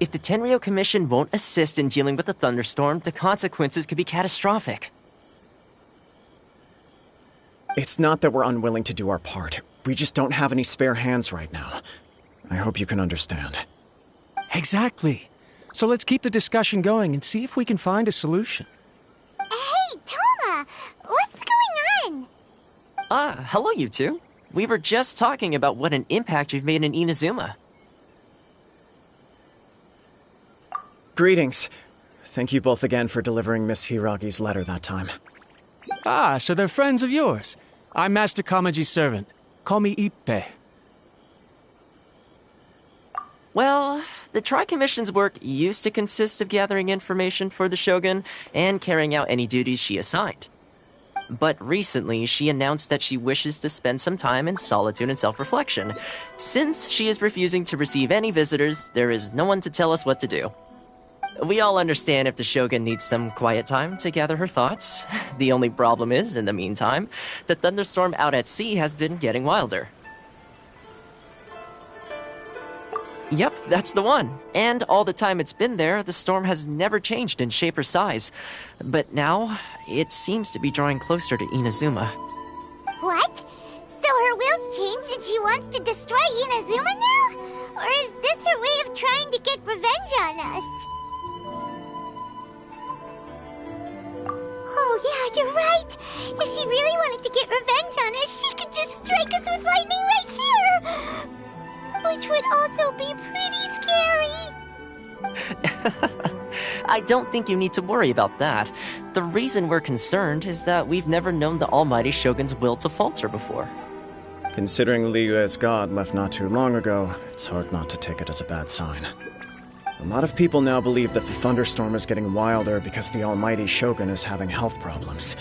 If the Tenryou Commission won't assist in dealing with the thunderstorm, the consequences could be catastrophic. It's not that we're unwilling to do our part. We just don't have any spare hands right now. I hope you can understand. Exactly. So let's keep the discussion going and see if we can find a solution. Hey, Toma! What's going on? Hello you two. We were just talking about what an impact you've made in Inazuma. Greetings. Thank you both again for delivering Miss Hiragi's letter that time. Ah, so they're friends of yours. I'm Master Kamaji's servant. Call me Ippe. Well, the Tri-Commission's work used to consist of gathering information for the Shogun and carrying out any duties she assigned. But recently, she announced that she wishes to spend some time in solitude and self-reflection. Since she is refusing to receive any visitors, there is no one to tell us what to do. We all understand if the Shogun needs some quiet time to gather her thoughts. The only problem is, in the meantime, the thunderstorm out at sea has been getting wilder. Yep, that's the one. And all the time it's been there, the storm has never changed in shape or size. But now, it seems to be drawing closer to Inazuma. What? So her will's changed and she wants to destroy Inazuma now? Or is this her way of trying to get revenge on us? Oh yeah, you're right. If she really wanted to get revenge on us, she could just strike us with lightning right here! Which would also be pretty scary. I don't think you need to worry about that. The reason we're concerned is that we've never known the Almighty Shogun's will to falter before. Considering Liyue's god left not too long ago, it's hard not to take it as a bad sign. A lot of people now believe that the thunderstorm is getting wilder because the Almighty Shogun is having health problems.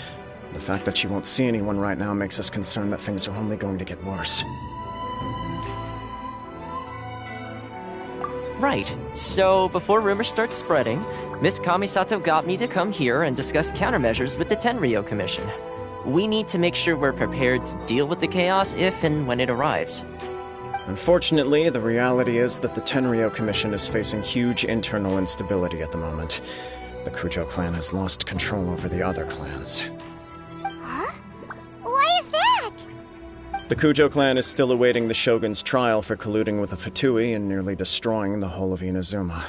The fact that she won't see anyone right now makes us concerned that things are only going to get worse. Right. So, before rumors start spreading, Miss Kamisato got me to come here and discuss countermeasures with the Tenryou Commission. We need to make sure we're prepared to deal with the chaos if and when it arrives. Unfortunately, the reality is that the Tenryou Commission is facing huge internal instability at the moment. The Kujo clan has lost control over the other clans. Huh? Why is that? The Kujo clan is still awaiting the Shogun's trial for colluding with the Fatui and nearly destroying the whole of Inazuma.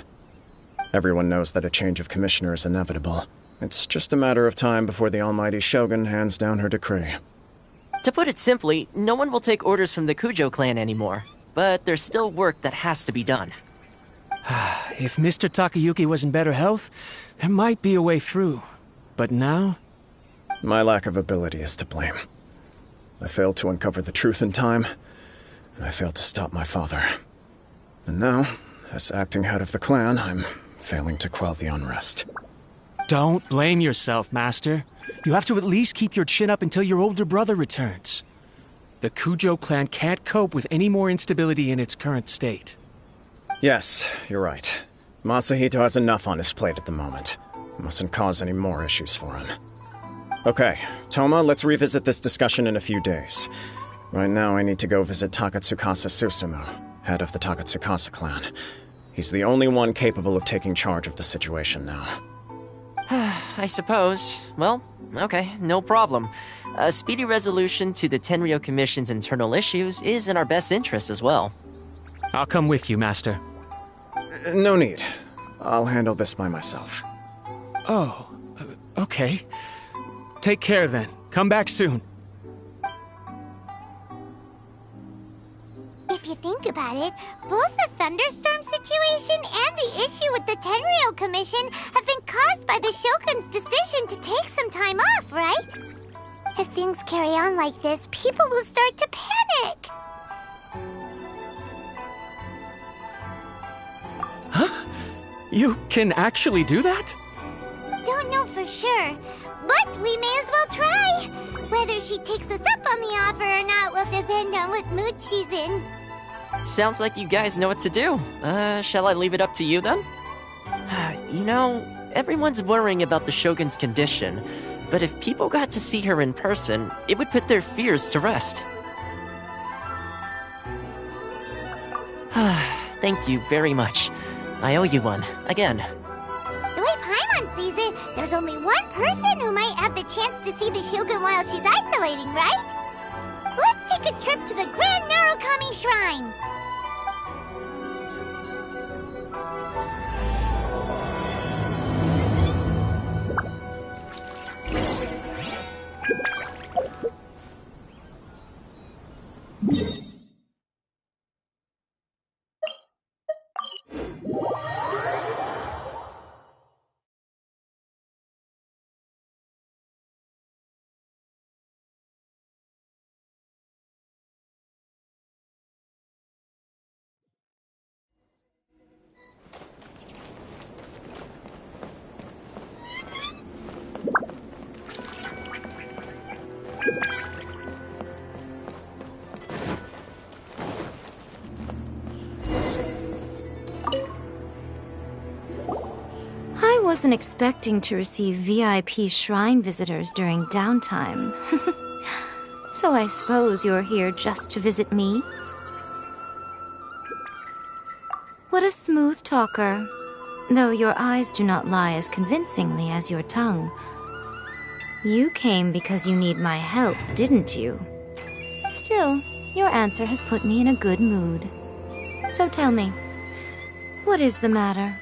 Everyone knows that a change of commissioner is inevitable. It's just a matter of time before the Almighty Shogun hands down her decree. To put it simply, no one will take orders from the Kujo clan anymore. But there's still work that has to be done. If Mr. Takayuki was in better health, there might be a way through. But now? My lack of ability is to blame. I failed to uncover the truth in time, and I failed to stop my father. And now, as acting head of the clan, I'm failing to quell the unrest. Don't blame yourself, Master. You have to at least keep your chin up until your older brother returns. The Kujo clan can't cope with any more instability in its current state. Yes, you're right. Masahito has enough on his plate at the moment. Mustn't cause any more issues for him. Okay, Toma, let's revisit this discussion in a few days. Right now, I need to go visit Takatsukasa Susumu, head of the Takatsukasa clan. He's the only one capable of taking charge of the situation now. I suppose. Well, okay, no problem. A speedy resolution to the Tenryou Commission's internal issues is in our best interest as well. I'll come with you, Master. No need. I'll handle this by myself. Oh, okay. Take care then. Come back soon. If you think about it, both the thunderstorm situation and the issue with the Tenryou Commission have been caused by the Shogun's decision to take some time off, right? If things carry on like this, people will start to panic. Huh? You can actually do that? Don't know for sure, but we may as well try. Whether she takes us up on the offer or not will depend on what mood she's in. Sounds like you guys know what to do. Shall I leave it up to you then? You know, everyone's worrying about the Shogun's condition, but if people got to see her in person, it would put their fears to rest. Thank you very much. I owe you one, again. The way Paimon sees it, there's only one person who might have the chance to see the Shogun while she's isolating, right? Let's take a trip to the Grand Narukami Shrine! I wasn't expecting to receive VIP shrine visitors during downtime. So I suppose you're here just to visit me? What a smooth talker. Though your eyes do not lie as convincingly as your tongue. You came because you need my help, didn't you? Still, your answer has put me in a good mood. So tell me, what is the matter?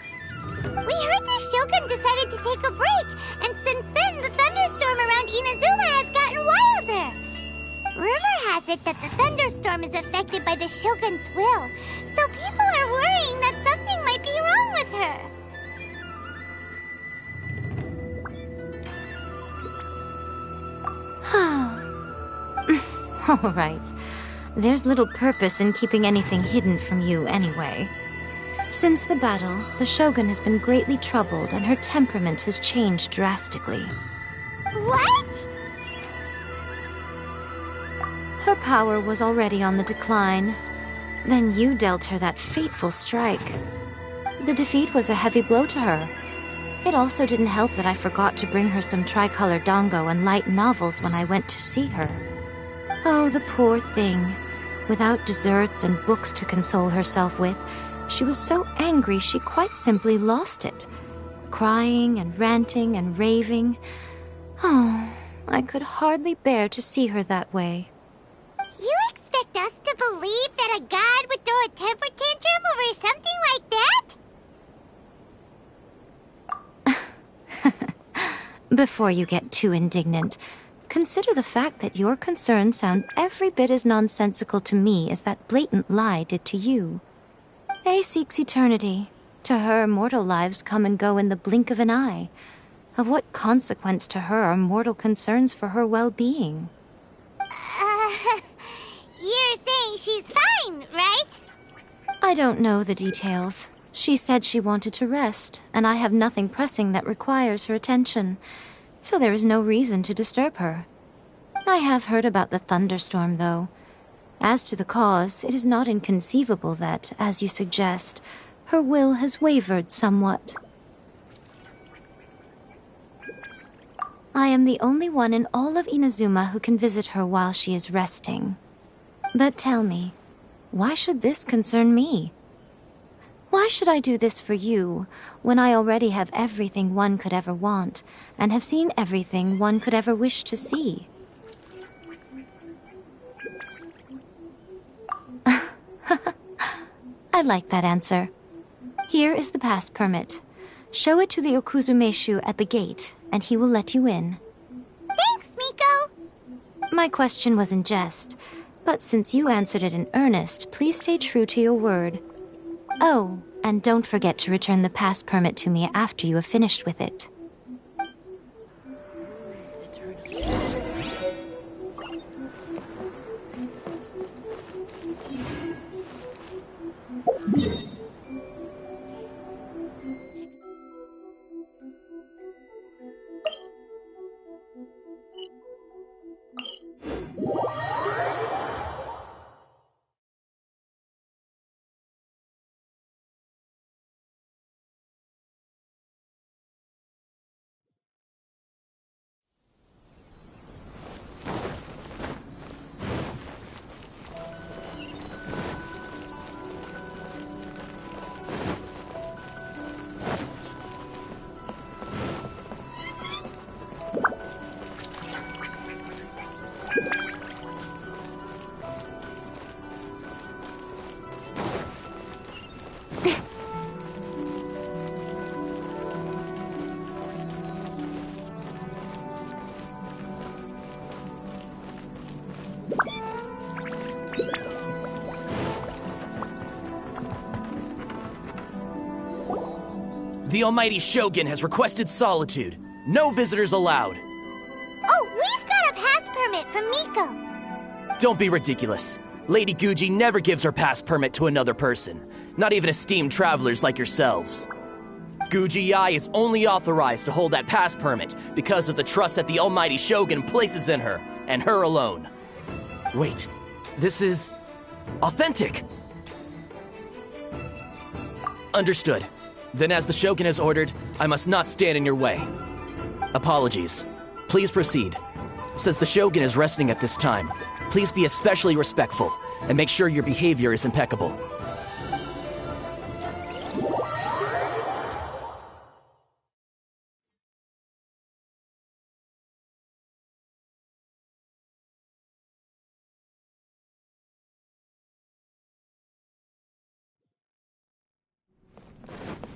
We heard the Shogun decided to take a break, and since then the thunderstorm around Inazuma has gotten wilder. Rumor has it that the thunderstorm is affected by the Shogun's will, so people are worrying that something might be wrong with her. All right. There's little purpose in keeping anything hidden from you anyway. Since the battle, the Shogun has been greatly troubled and her temperament has changed drastically. What? Her power was already on the decline. Then you dealt her that fateful strike. The defeat was a heavy blow to her. It also didn't help that I forgot to bring her some tricolor dango and light novels when I went to see her. Oh, the poor thing. Without desserts and books to console herself with, she was so angry she quite simply lost it. Crying and ranting and raving. Oh, I could hardly bear to see her that way. You expect us to believe that a god would throw a temper tantrum over something like that? Before you get too indignant, consider the fact that your concerns sound every bit as nonsensical to me as that blatant lie did to you. Faye seeks eternity. To her, mortal lives come and go in the blink of an eye. Of what consequence to her are mortal concerns for her well-being? You're saying she's fine, right? I don't know the details. She said she wanted to rest, and I have nothing pressing that requires her attention, so there is no reason to disturb her. I have heard about the thunderstorm, though. As to the cause, it is not inconceivable that, as you suggest, her will has wavered somewhat. I am the only one in all of Inazuma who can visit her while she is resting. But tell me, why should this concern me? Why should I do this for you, when I already have everything one could ever want, and have seen everything one could ever wish to see? I like that answer. Here is the pass permit. Show it to the Okuzumeshu at the gate, and he will let you in. Thanks, Miko! My question was in jest, but since you answered it in earnest, please stay true to your word. Oh, and don't forget to return the pass permit to me after you have finished with it. The Almighty Shogun has requested solitude. No visitors allowed. Oh, we've got a pass permit from Miko. Don't be ridiculous. Lady Guji never gives her pass permit to another person, not even esteemed travelers like yourselves. Guji-ai is only authorized to hold that pass permit because of the trust that the Almighty Shogun places in her, and her alone. Wait, this is authentic. Understood. Then as the Shogun has ordered, I must not stand in your way. Apologies. Please proceed. Since the Shogun is resting at this time, please be especially respectful and make sure your behavior is impeccable.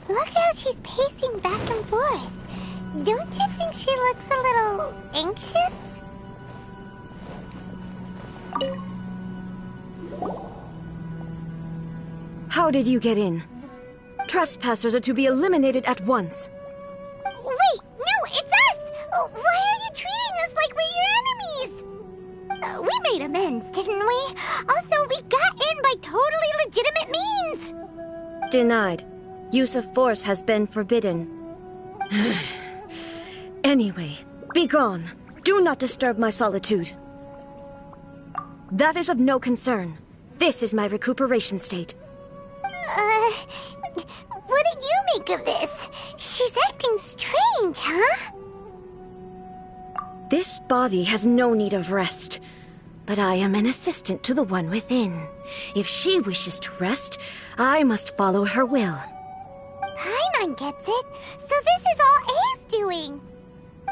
Look how she's pacing back and forth. Don't you think she looks a little anxious? How did you get in? Trespassers are to be eliminated at once. Wait, no, it's us! Why are you treating us like we're your enemies? We made amends, didn't we? Also, we got in by totally legitimate means! Denied. Use of force has been forbidden. Anyway, be gone. Do not disturb my solitude. That is of no concern. This is my recuperation state. What did you make of this? She's acting strange, huh? This body has no need of rest. But I am an assistant to the one within. If she wishes to rest, I must follow her will. Paimon gets it. So this is all A's doing.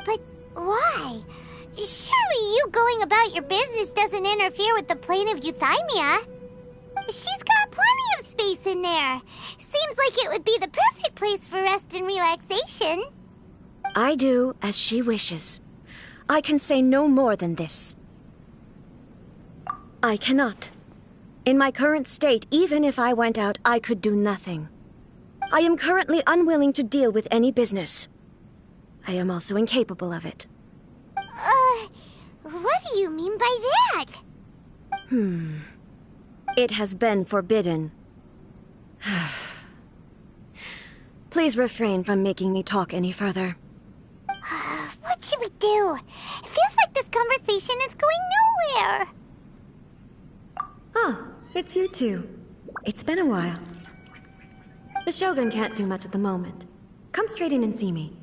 But why? Surely you going about your business doesn't interfere with the plane of euthymia. She's got plenty of space in there. Seems like it would be the perfect place for rest and relaxation. I do as she wishes. I can say no more than this. I cannot. In my current state, even if I went out, I could do nothing. I am currently unwilling to deal with any business. I am also incapable of it. What do you mean by that? It has been forbidden. Please refrain from making me talk any further. What should we do? It feels like this conversation is going nowhere. Ah, it's you two. It's been a while. The Shogun can't do much at the moment. Come straight in and see me.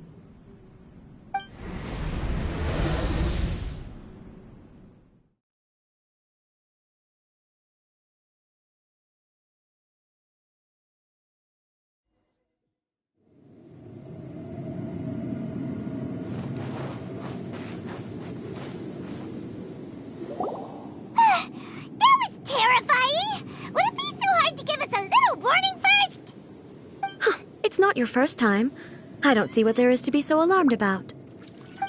It's not your first time. I don't see what there is to be so alarmed about. So,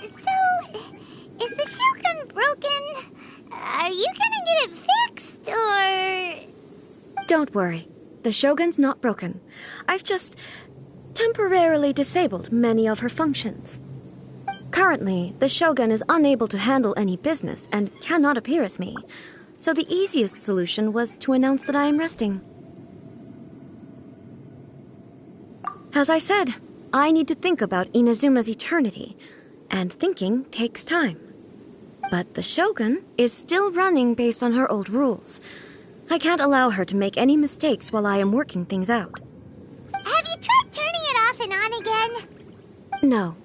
is the Shogun broken? Are you gonna get it fixed, or...? Don't worry. The Shogun's not broken. I've just temporarily disabled many of her functions. Currently, the Shogun is unable to handle any business and cannot appear as me. So the easiest solution was to announce that I am resting. As I said, I need to think about Inazuma's eternity, and thinking takes time. But the Shogun is still running based on her old rules. I can't allow her to make any mistakes while I am working things out. Have you tried turning it off and on again? No.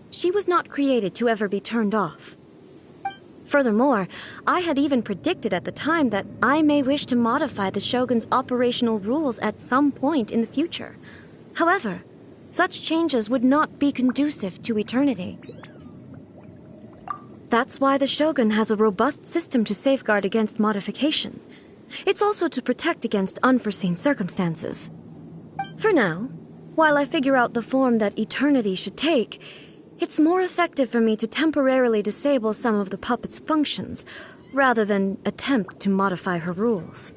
She was not created to ever be turned off. Furthermore, I had even predicted at the time that I may wish to modify the Shogun's operational rules at some point in the future. However, such changes would not be conducive to eternity. That's why the Shogun has a robust system to safeguard against modification. It's also to protect against unforeseen circumstances. For now, while I figure out the form that eternity should take, it's more effective for me to temporarily disable some of the puppet's functions, rather than attempt to modify her rules.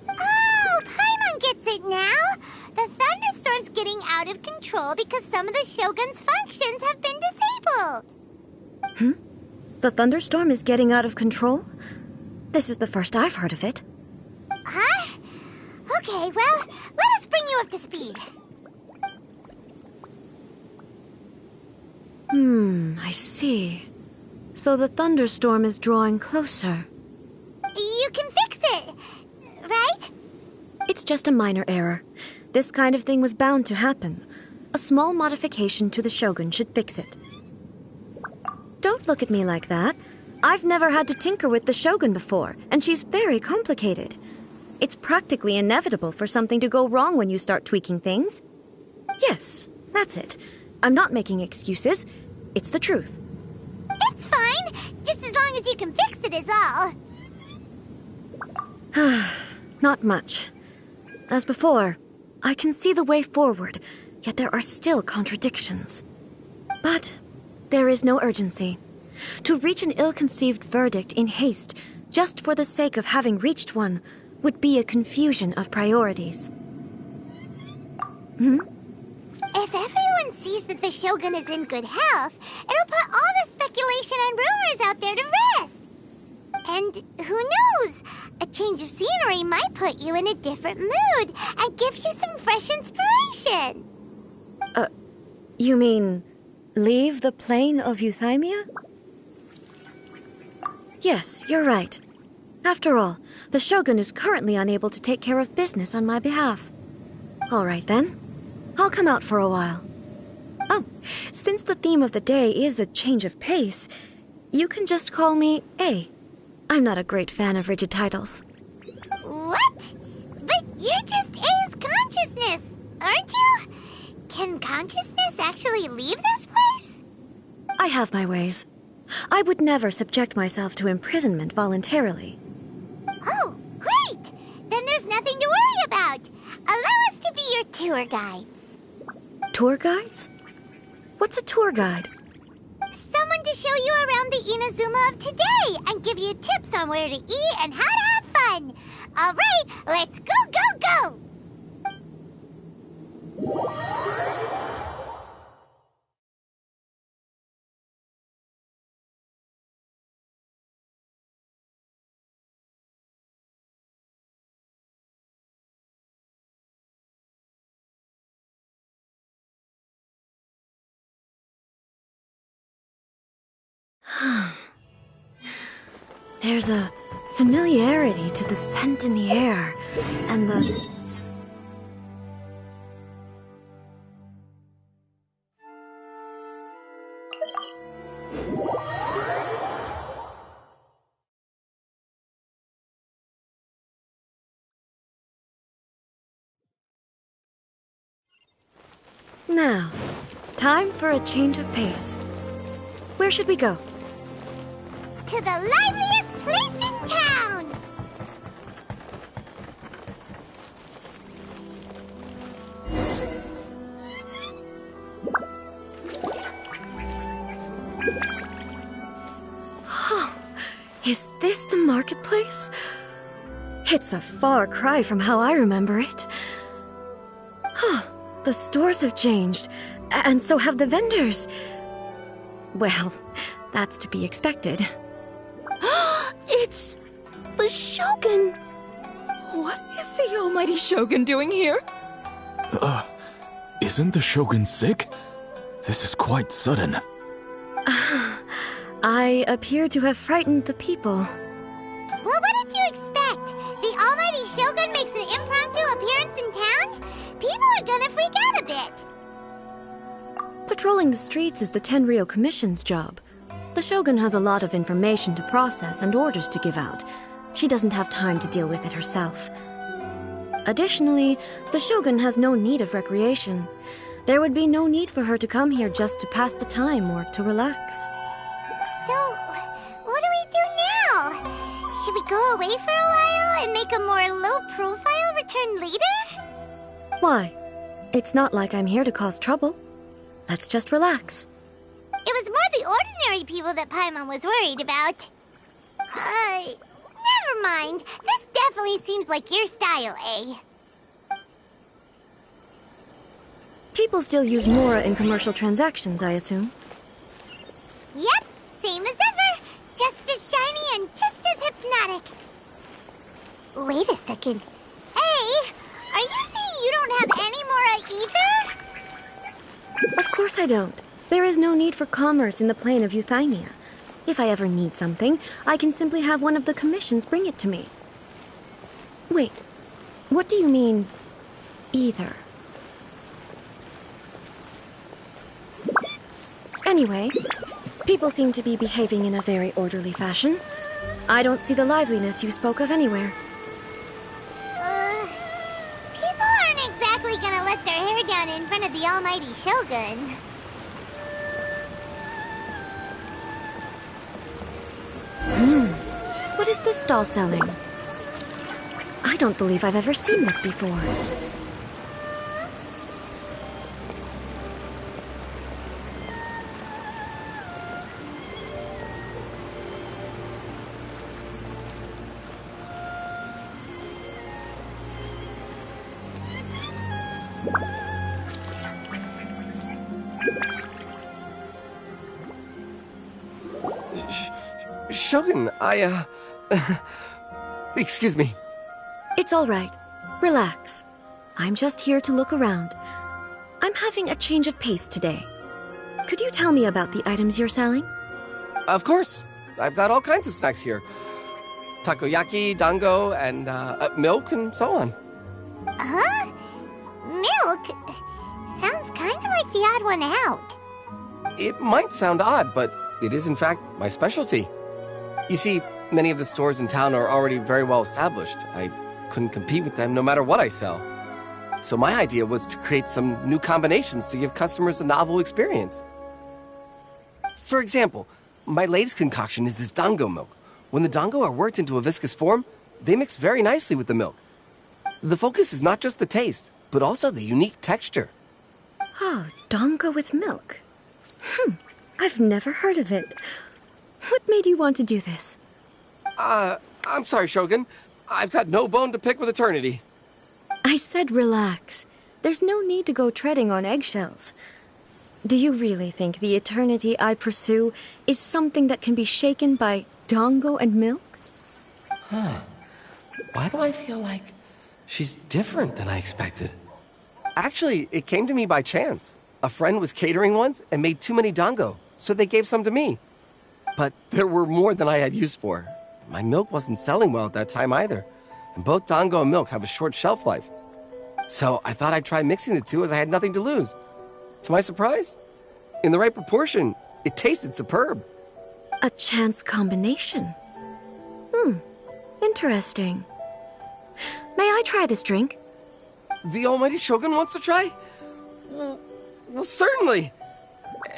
Oh, Paimon gets it now! The thunderstorm's getting out of control! control because some of the Shogun's functions have been disabled. The thunderstorm is getting out of control? This is the first I've heard of it. Huh? Okay, well, let us bring you up to speed. I see. So the thunderstorm is drawing closer. You can fix it, right? It's just a minor error. This kind of thing was bound to happen. A small modification to the Shogun should fix it. Don't look at me like that. I've never had to tinker with the Shogun before, and she's very complicated. It's practically inevitable for something to go wrong when you start tweaking things. Yes, that's it. I'm not making excuses. It's the truth. It's fine, just as long as you can fix it is all. Not much. As before, I can see the way forward, yet there are still contradictions. But there is no urgency. To reach an ill-conceived verdict in haste, just for the sake of having reached one, would be a confusion of priorities. If everyone sees that the Shogun is in good health, it'll put all the speculation and rumors out there to rest. And who knows? A change of scenery might put you in a different mood and give you some fresh inspiration. You mean, leave the plane of Euthymia? Yes, you're right. After all, the Shogun is currently unable to take care of business on my behalf. All right then. I'll come out for a while. Oh, since the theme of the day is a change of pace, you can just call me A. I'm not a great fan of rigid titles. What? But you're just A's consciousness, aren't you? Can consciousness actually leave this place? I have my ways. I would never subject myself to imprisonment voluntarily. Oh, great! Then there's nothing to worry about. Allow us to be your tour guides. Tour guides? What's a tour guide? Someone to show you around the Inazuma of today and give you tips on where to eat and how to have fun. All right, let's go, go, go! There's a familiarity to the scent in the air, and the... Now, time for a change of pace. Where should we go? To the liveliest place in town! Is this the marketplace? It's a far cry from how I remember it. The stores have changed, and so have the vendors. Well, that's to be expected. It's the Shogun! What is the almighty Shogun doing here? Isn't the Shogun sick? This is quite sudden. I appear to have frightened the people. Well, what did you expect? The almighty Shogun makes an impromptu appearance in town? People are gonna freak out a bit. Patrolling the streets is the Tenryou Commission's job. The Shogun has a lot of information to process and orders to give out. She doesn't have time to deal with it herself. Additionally, the Shogun has no need of recreation. There would be no need for her to come here just to pass the time or to relax. So, what do we do now? Should we go away for a while and make a more low-profile return later? Why? It's not like I'm here to cause trouble. Let's just relax. It was more the ordinary people that Paimon was worried about. Never mind. This definitely seems like your style, eh? People still use Mora in commercial transactions, I assume. Yep, same as ever. Just as shiny and just as hypnotic. Wait a second. Hey, are you saying you don't have any Mora either? Of course I don't. There is no need for commerce in the plane of Euthymia. If I ever need something, I can simply have one of the commissions bring it to me. Wait, what do you mean, either? Anyway, people seem to be behaving in a very orderly fashion. I don't see the liveliness you spoke of anywhere. People aren't exactly gonna let their hair down in front of the almighty Shogun. What is this stall selling? I don't believe I've ever seen this before. Shogun, excuse me. It's all right. Relax. I'm just here to look around. I'm having a change of pace today. Could you tell me about the items you're selling? Of course. I've got all kinds of snacks here. Takoyaki, dango, and milk, and so on. Huh? Milk? Sounds kind of like the odd one out. It might sound odd, but it is in fact my specialty. You see, many of the stores in town are already very well established. I couldn't compete with them no matter what I sell. So my idea was to create some new combinations to give customers a novel experience. For example, my latest concoction is this dango milk. When the dango are worked into a viscous form, they mix very nicely with the milk. The focus is not just the taste, but also the unique texture. Oh, dango with milk. I've never heard of it. What made you want to do this? I'm sorry, Shogun. I've got no bone to pick with eternity. I said relax. There's no need to go treading on eggshells. Do you really think the eternity I pursue is something that can be shaken by dango and milk? Why do I feel like she's different than I expected? Actually, it came to me by chance. A friend was catering once and made too many dango, so they gave some to me. But there were more than I had use for. My milk wasn't selling well at that time either, and both dango and milk have a short shelf life. So I thought I'd try mixing the two as I had nothing to lose. To my surprise, in the right proportion, it tasted superb. A chance combination. Interesting. May I try this drink? The almighty Shogun wants to try? Well, certainly.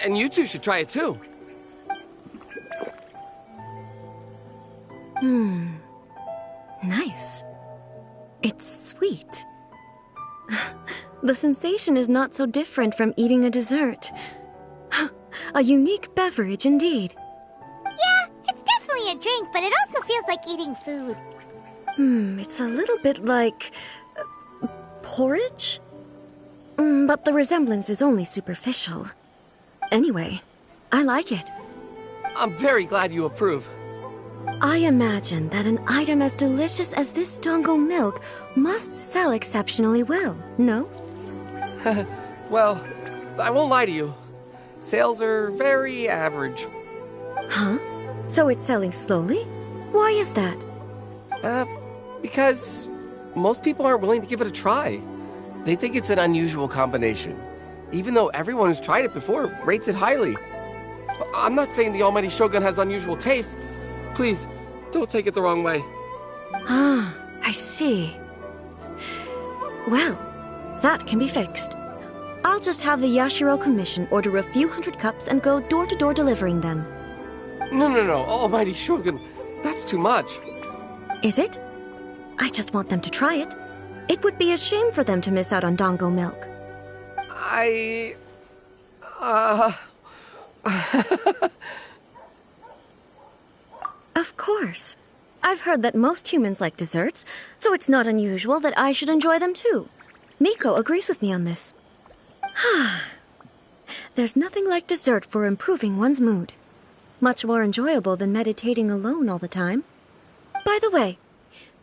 And you two should try it too. Nice. It's sweet. The sensation is not so different from eating a dessert. A unique beverage indeed. Yeah, it's definitely a drink, but it also feels like eating food. It's a little bit like porridge? But the resemblance is only superficial. Anyway, I like it. I'm very glad you approve. I imagine that an item as delicious as this dango milk must sell exceptionally well, no? Well, I won't lie to you. Sales are very average. Huh? So it's selling slowly? Why is that? Because most people aren't willing to give it a try. They think it's an unusual combination, even though everyone who's tried it before rates it highly. I'm not saying the almighty Shogun has unusual tastes. Please, don't take it the wrong way. I see. Well, that can be fixed. I'll just have the Yashiro Commission order a few hundred cups and go door-to-door delivering them. No, almighty Shogun, that's too much. Is it? I just want them to try it. It would be a shame for them to miss out on dango milk. Of course. I've heard that most humans like desserts, so it's not unusual that I should enjoy them too. Miko agrees with me on this. There's nothing like dessert for improving one's mood. Much more enjoyable than meditating alone all the time. By the way,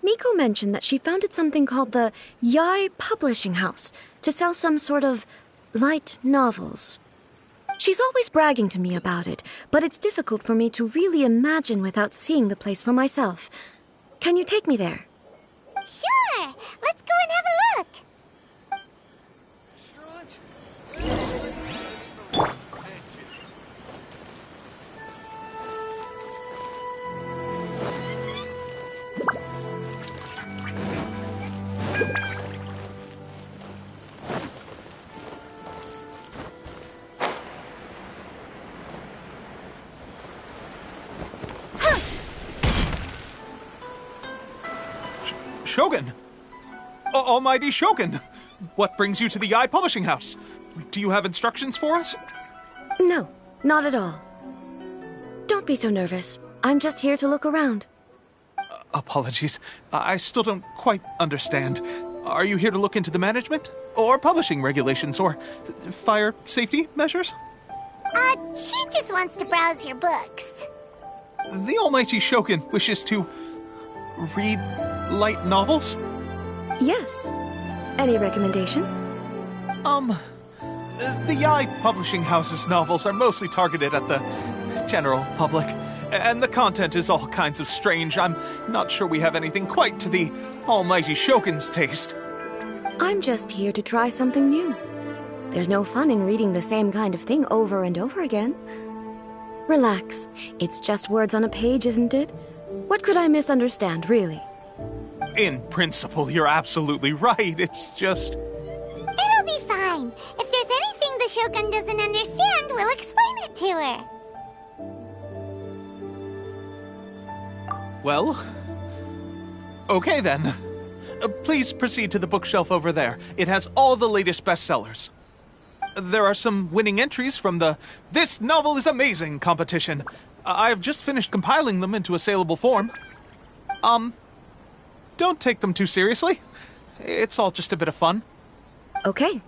Miko mentioned that she founded something called the Yai Publishing House to sell some sort of light novels. She's always bragging to me about it, but it's difficult for me to really imagine without seeing the place for myself. Can you take me there? Sure! Let's go and have a look! Shogun! Almighty Shogun! What brings you to the Yai Publishing House? Do you have instructions for us? No, not at all. Don't be so nervous. I'm just here to look around. Apologies. I still don't quite understand. Are you here to look into the management? Or publishing regulations? Or fire safety measures? She just wants to browse your books. The Almighty Shogun wishes to read light novels? Yes. Any recommendations? The Yai Publishing House's novels are mostly targeted at the general public, and the content is all kinds of strange. I'm not sure we have anything quite to the Almighty Shogun's taste. I'm just here to try something new. There's no fun in reading the same kind of thing over and over again. Relax. It's just words on a page, isn't it? What could I misunderstand, really? In principle, you're absolutely right. It's just... It'll be fine. If there's anything the Shogun doesn't understand, we'll explain it to her. Well... Okay then. Please proceed to the bookshelf over there. It has all the latest bestsellers. There are some winning entries from the This Novel is Amazing competition. I've just finished compiling them into a saleable form. Don't take them too seriously. It's all just a bit of fun. Okay.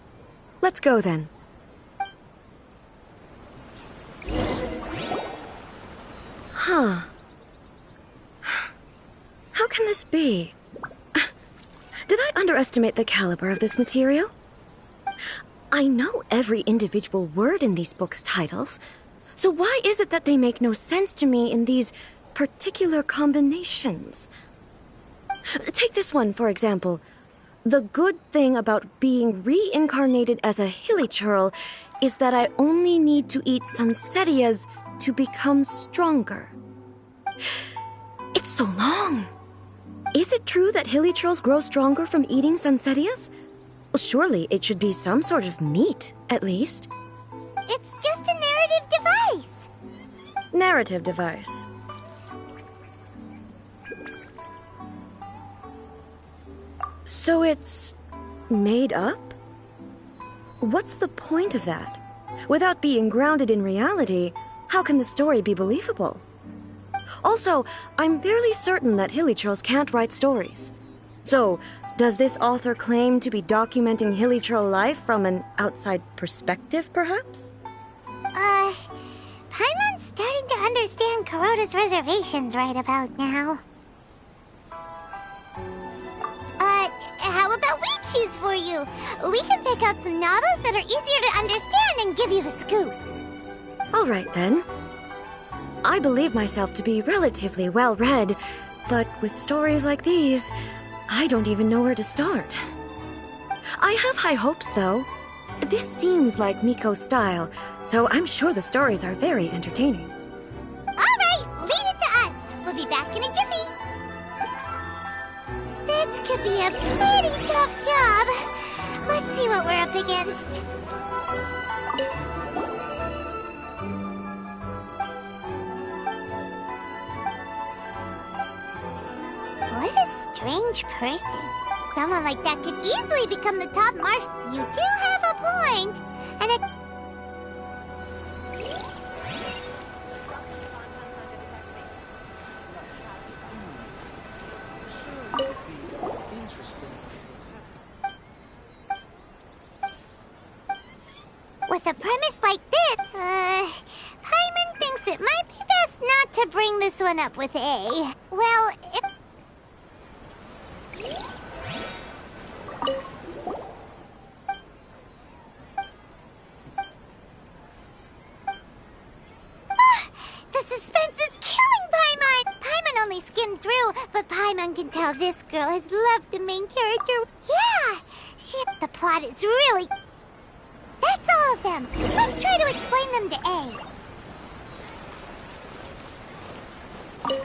Let's go then. Huh. How can this be? Did I underestimate the caliber of this material? I know every individual word in these books' titles, so why is it that they make no sense to me in these particular combinations? Take this one, for example. The good thing about being reincarnated as a hilichurl is that I only need to eat sunsettias to become stronger. It's so long. Is it true that hilichurls grow stronger from eating sunsettias? Well, surely it should be some sort of meat, at least. It's just a narrative device. Narrative device. So it's made up? What's the point of that? Without being grounded in reality, how can the story be believable? Also, I'm fairly certain that hilichurls can't write stories. So, does this author claim to be documenting hilichurl life from an outside perspective, perhaps? Paimon's starting to understand Kuroda's reservations right about now. How about we choose for you? We can pick out some novels that are easier to understand and give you the scoop. All right, then. I believe myself to be relatively well-read, but with stories like these, I don't even know where to start. I have high hopes, though. This seems like Miko's style, so I'm sure the stories are very entertaining. All right, leave it to us. We'll be back in a jiffy. This could be a pretty tough job. Let's see what we're up against. What a strange person. Someone like that could easily become the top marshal. You do have a point. And it... with a premise like this, Paimon thinks it might be best not to bring this one up with A. Well, the suspense is killing Paimon! Paimon only skimmed through, but Paimon can tell this girl has loved the main character. Yeah! The plot is really... That's all of them! Let's try to explain them to A.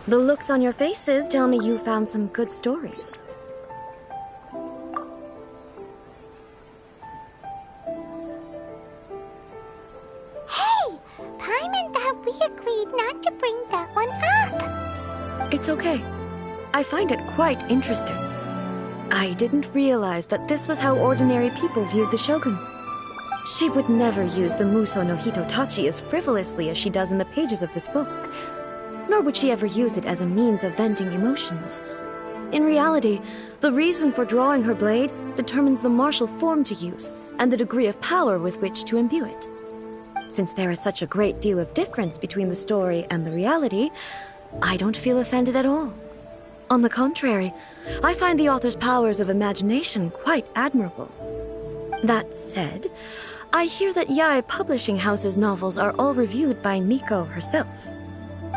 The looks on your faces tell me you found some good stories. Hey! Paimon thought we agreed not to bring that one up. It's okay. I find it quite interesting. I didn't realize that this was how ordinary people viewed the Shogun. She would never use the Muso no Hitotachi as frivolously as she does in the pages of this book. Nor would she ever use it as a means of venting emotions. In reality, the reason for drawing her blade determines the martial form to use and the degree of power with which to imbue it. Since there is such a great deal of difference between the story and the reality, I don't feel offended at all. On the contrary, I find the author's powers of imagination quite admirable. That said, I hear that Yae Publishing House's novels are all reviewed by Miko herself.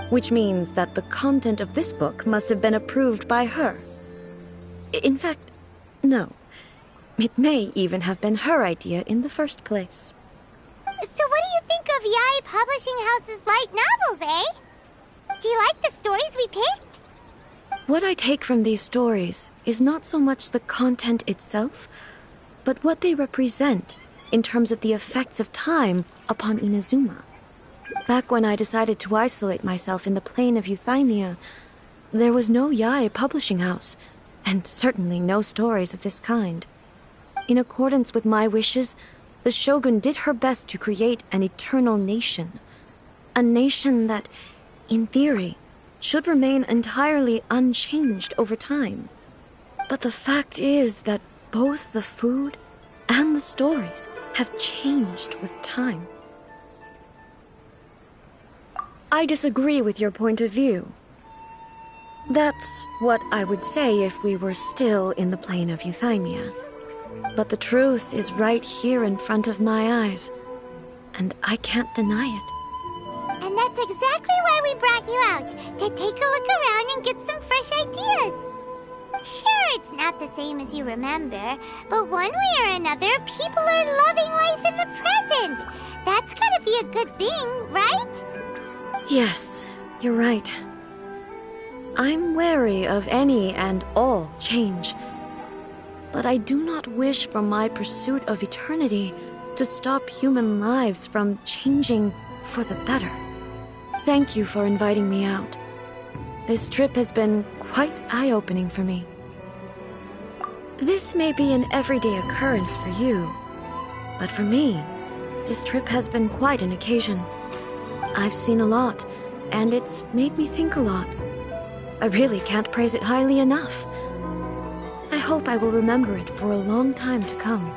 Which means that the content of this book must have been approved by her. In fact, no. It may even have been her idea in the first place. So what do you think of Yae Publishing House's light novels, eh? Do you like the stories we picked? What I take from these stories is not so much the content itself, but what they represent in terms of the effects of time upon Inazuma. Back when I decided to isolate myself in the plain of Euthymia, there was no Yae Publishing House, and certainly no stories of this kind. In accordance with my wishes, the Shogun did her best to create an eternal nation. A nation that, in theory, should remain entirely unchanged over time. But the fact is that both the food and the stories have changed with time. I disagree with your point of view. That's what I would say if we were still in the plane of Euthymia. But the truth is right here in front of my eyes, and I can't deny it. And that's exactly why we brought you out, to take a look around and get some fresh ideas. Sure, it's not the same as you remember, but one way or another, people are loving life in the present. That's gotta be a good thing, right? Yes, you're right. I'm wary of any and all change. But I do not wish for my pursuit of eternity to stop human lives from changing for the better. Thank you for inviting me out. This trip has been quite eye-opening for me. This may be an everyday occurrence for you, but for me, this trip has been quite an occasion. I've seen a lot, and it's made me think a lot. I really can't praise it highly enough. I hope I will remember it for a long time to come.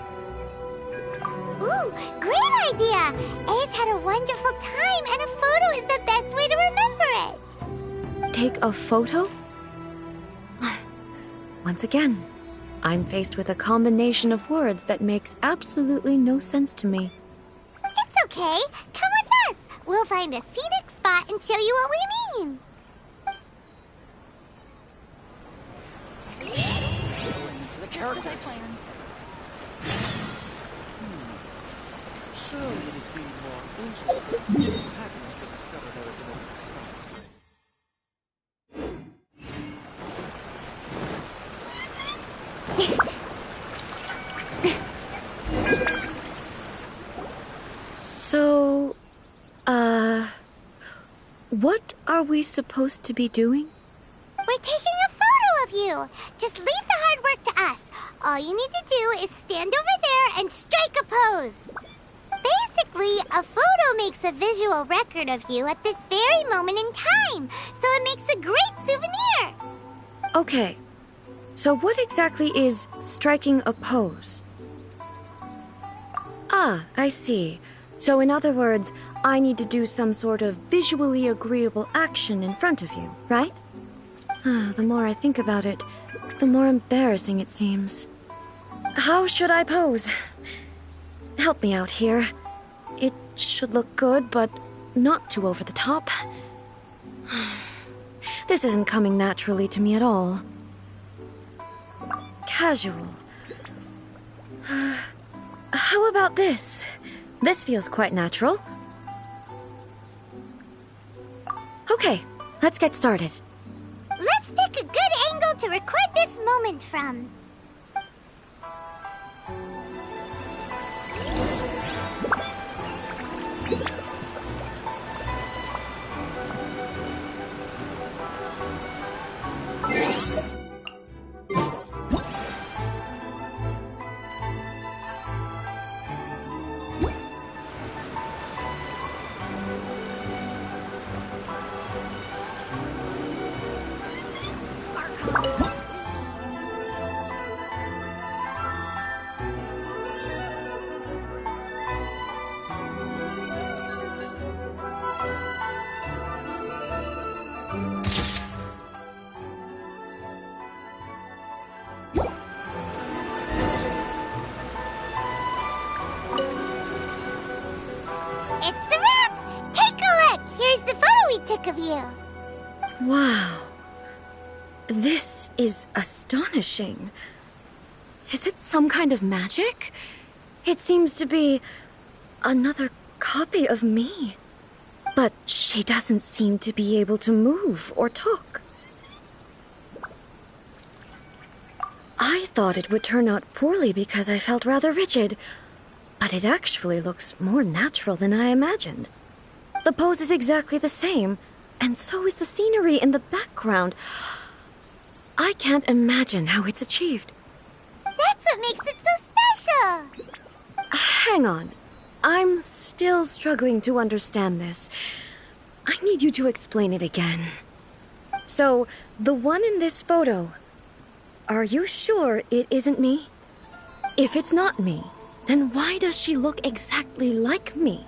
Ooh, great idea! A's had a wonderful time, and a photo is the best way to remember it! Take a photo? Once again, I'm faced with a combination of words that makes absolutely no sense to me. It's okay. Come with us. We'll find a scenic spot and show you what we mean. To the characters. Just as I planned. Surely it would be more interesting for the protagonist to discover their ability to start. So, what are we supposed to be doing? We're taking a photo of you. Just leave the hard work to us. All you need to do is stand over there and strike a pose. Basically, a photo makes a visual record of you at this very moment in time, so it makes a great souvenir. Okay, so what exactly is striking a pose? Ah, I see. So in other words, I need to do some sort of visually agreeable action in front of you, right? The more I think about it, the more embarrassing it seems. How should I pose? Help me out here. It should look good, but not too over the top. This isn't coming naturally to me at all. Casual. How about this? This feels quite natural. Okay, let's get started. Let's pick a good angle to record this moment from. It's a wrap! Take a look! Here's the photo we took of you. Wow. This is astonishing. Is it some kind of magic? It seems to be another copy of me. But she doesn't seem to be able to move or talk. I thought it would turn out poorly because I felt rather rigid, but it actually looks more natural than I imagined. The pose is exactly the same, and so is the scenery in the background. I can't imagine how it's achieved. That's what makes it so special! Hang on. I'm still struggling to understand this. I need you to explain it again. So, the one in this photo, are you sure it isn't me? If it's not me, then why does she look exactly like me?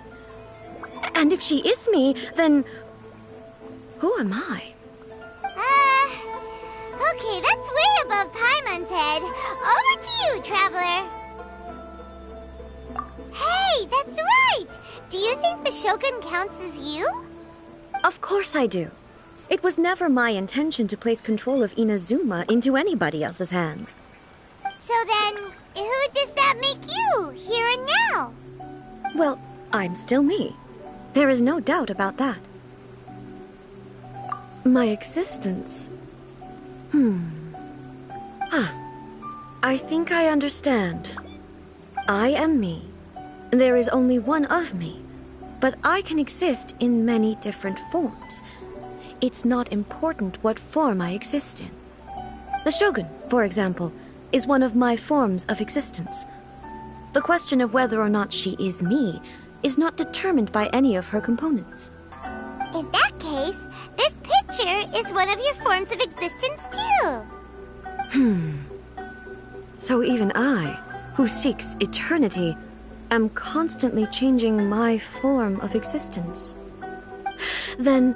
And if she is me, then who am I? Okay, that's way above Paimon's head. Over to you, Traveler. Hey, that's right! Do you think the Shogun counts as you? Of course I do. It was never my intention to place control of Inazuma into anybody else's hands. So then, who does that make you, here and now? Well, I'm still me. There is no doubt about that. My existence... I think I understand. I am me. There is only one of me, but I can exist in many different forms. It's not important what form I exist in. The Shogun, for example, is one of my forms of existence. The question of whether or not she is me is not determined by any of her components. In that case, this picture is one of your forms of existence too. So even I, who seeks eternity, am constantly changing my form of existence. Then,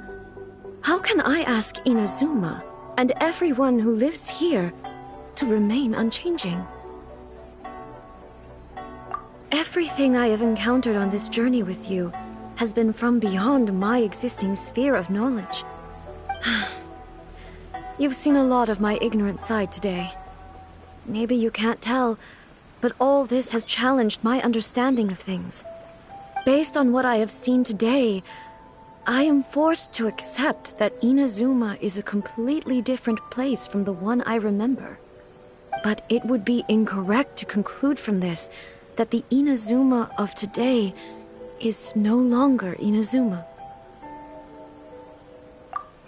how can I ask Inazuma and everyone who lives here to remain unchanging? Everything I have encountered on this journey with you has been from beyond my existing sphere of knowledge. You've seen a lot of my ignorant side today. Maybe you can't tell, but all this has challenged my understanding of things. Based on what I have seen today, I am forced to accept that Inazuma is a completely different place from the one I remember. But it would be incorrect to conclude from this that the Inazuma of today is no longer Inazuma.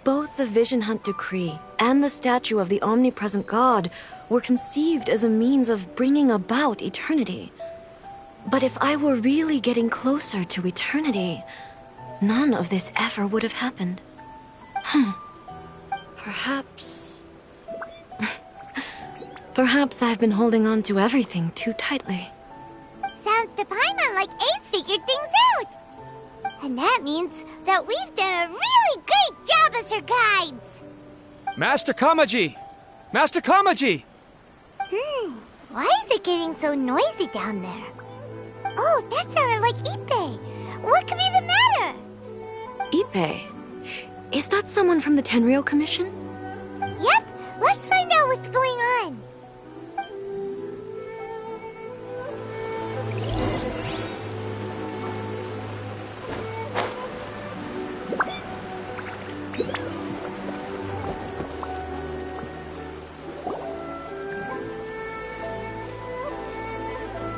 Both the Vision Hunt Decree and the statue of the Omnipresent God were conceived as a means of bringing about eternity. But if I were really getting closer to eternity, none of this ever would have happened. Perhaps... Perhaps I've been holding on to everything too tightly. Sounds to Paimon like Ace figured things out. And that means that we've done a really great job as her guides. Master Kamaji! Master Kamaji! Why is it getting so noisy down there? Oh, that sounded like Ippei. What could be the matter? Ippei? Is that someone from the Tenryou Commission? Yep, let's find out what's going on.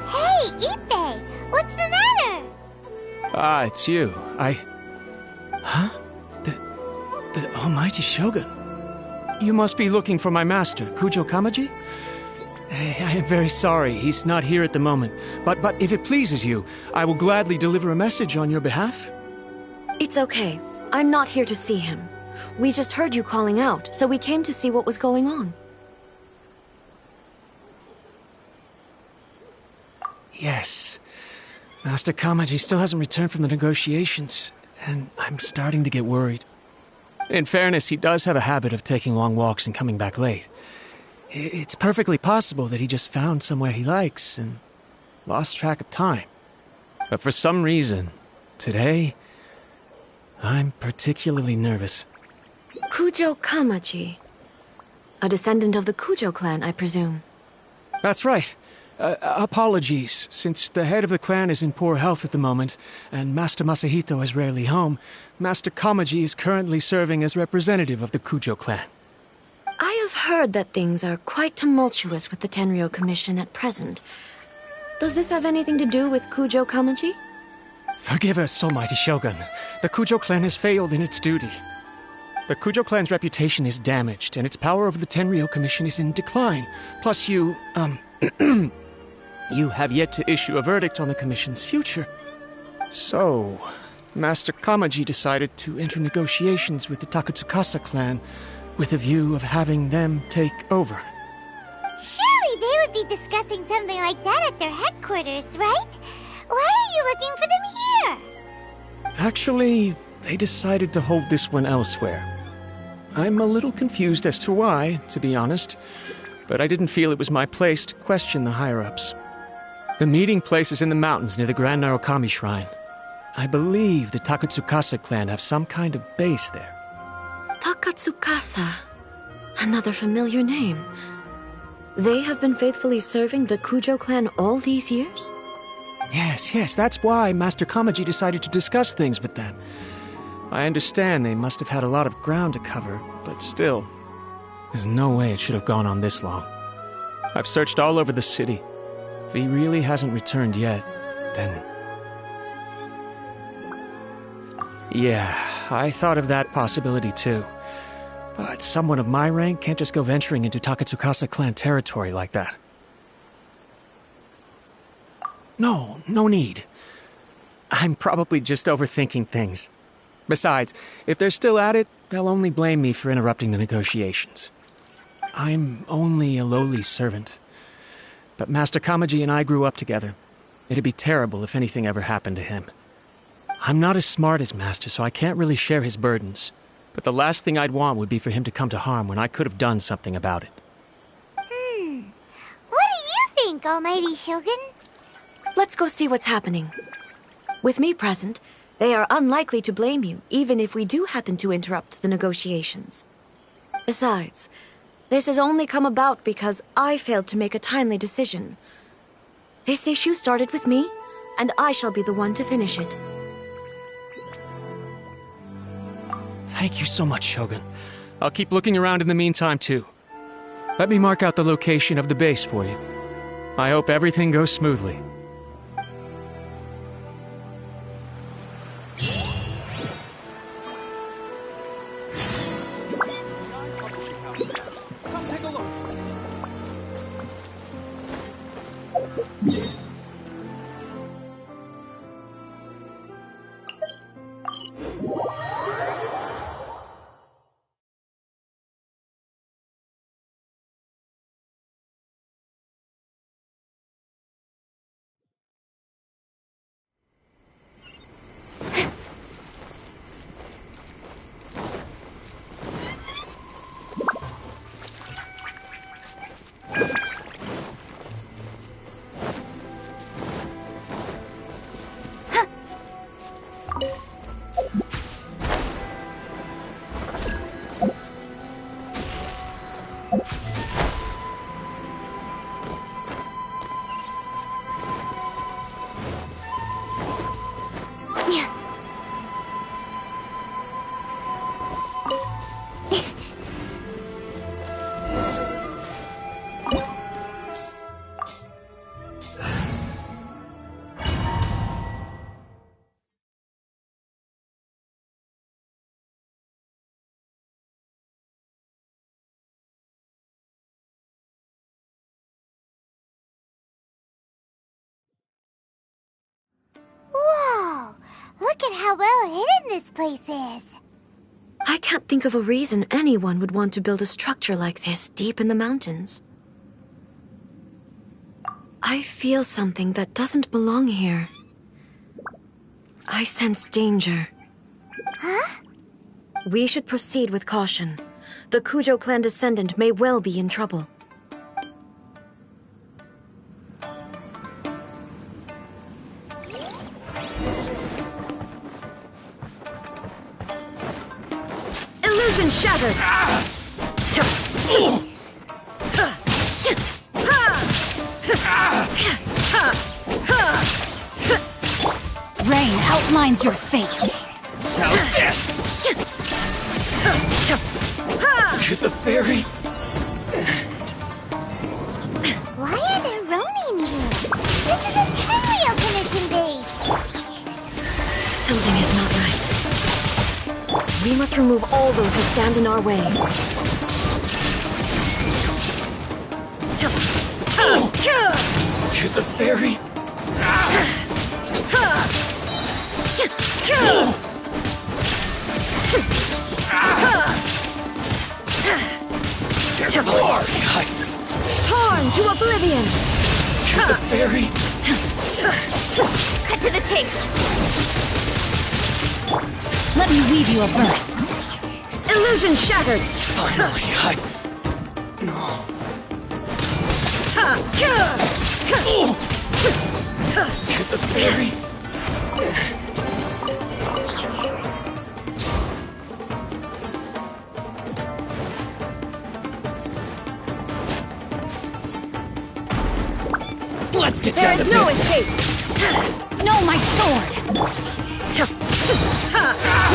Hey, Ippei, what's the matter? Ah, it's you. Huh? The Almighty Shogun. You must be looking for my master, Kujo Kamaji? I am very sorry, he's not here at the moment. But if it pleases you, I will gladly deliver a message on your behalf. It's okay. I'm not here to see him. We just heard you calling out, so we came to see what was going on. Yes. Master Kamaji still hasn't returned from the negotiations, and I'm starting to get worried. In fairness, he does have a habit of taking long walks and coming back late. It's perfectly possible that he just found somewhere he likes and lost track of time. But for some reason, today, I'm particularly nervous. Kujo Kamaji. A descendant of the Kujo clan, I presume. That's right. Apologies, since the head of the clan is in poor health at the moment, and Master Masahito is rarely home, Master Kamaji is currently serving as representative of the Kujo clan. I have heard that things are quite tumultuous with the Tenryou Commission at present. Does this have anything to do with Kujo Kamaji? Forgive us, Almighty Shogun. The Kujo clan has failed in its duty. The Kujo clan's reputation is damaged, and its power over the Tenryou Commission is in decline. Plus you have yet to issue a verdict on the Commission's future. So, Master Kamaji decided to enter negotiations with the Takatsukasa clan with a view of having them take over. Surely they would be discussing something like that at their headquarters, right? Why are you looking for them here? Actually, they decided to hold this one elsewhere. I'm a little confused as to why, to be honest, but I didn't feel it was my place to question the higher-ups. The meeting place is in the mountains near the Grand Narukami Shrine. I believe the Takatsukasa clan have some kind of base there. Takatsukasa. Another familiar name. They have been faithfully serving the Kujo clan all these years? Yes, that's why Master Kamaji decided to discuss things with them. I understand they must have had a lot of ground to cover, but still, there's no way it should have gone on this long. I've searched all over the city. If he really hasn't returned yet, then... Yeah, I thought of that possibility too. But someone of my rank can't just go venturing into Takatsukasa clan territory like that. No need. I'm probably just overthinking things. Besides, if they're still at it, they'll only blame me for interrupting the negotiations. I'm only a lowly servant. But Master Kamaji and I grew up together. It'd be terrible if anything ever happened to him. I'm not as smart as Master, so I can't really share his burdens. But the last thing I'd want would be for him to come to harm when I could have done something about it. What do you think, Almighty Shogun? Let's go see what's happening. With me present, they are unlikely to blame you, even if we do happen to interrupt the negotiations. Besides, this has only come about because I failed to make a timely decision. This issue started with me, and I shall be the one to finish it. Thank you so much, Shogun. I'll keep looking around in the meantime, too. Let me mark out the location of the base for you. I hope everything goes smoothly. Come take a look. how well hidden this place is. I can't think of a reason anyone would want to build a structure like this deep in the mountains. I feel something that doesn't belong here. I sense danger. Huh? We should proceed with caution. The Kujo clan descendant may well be in trouble. Illusion shattered! Rain outlines your fate. How's this? To the ferry. Why are there Ronin here? This is a Tenryou Commission base! Something is not right. We must remove all those who stand in our way. To the ferry. There's more! Torn to oblivion! To the ferry. Cut to the chase. Let me weave you a verse. Illusion shattered! Finally, No. To the ferry. Let's get down to business. There is no escape! No, my sword!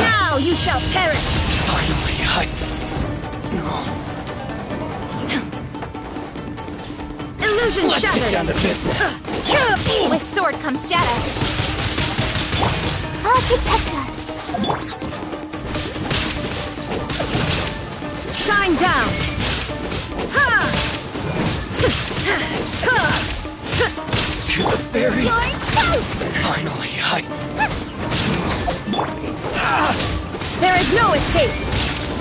Now you shall perish! Finally, No. Illusion Let's shattered! get down to business. With sword comes shadow. I'll protect us. Shine down! To the ferry. You're toast! Finally, There is no escape!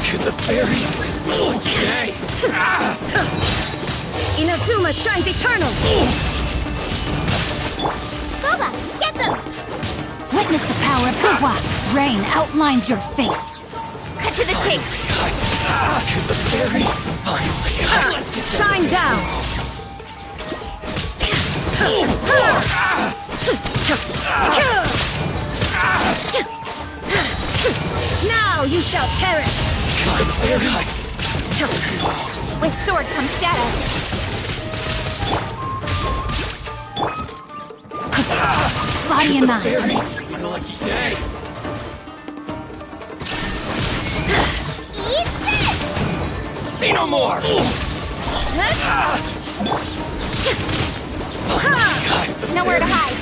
To the ferry. Okay. Inazuma shines eternal! Boba, get them! Witness the power of Kuwa. Rain outlines your fate. Cut to the chase. To the ferry. Finally, let's get Shine down! Now you shall perish! To the ferry. With sword comes shadow. Body and mind. It's my lucky day. Eat this! Say no more. Nowhere to hide.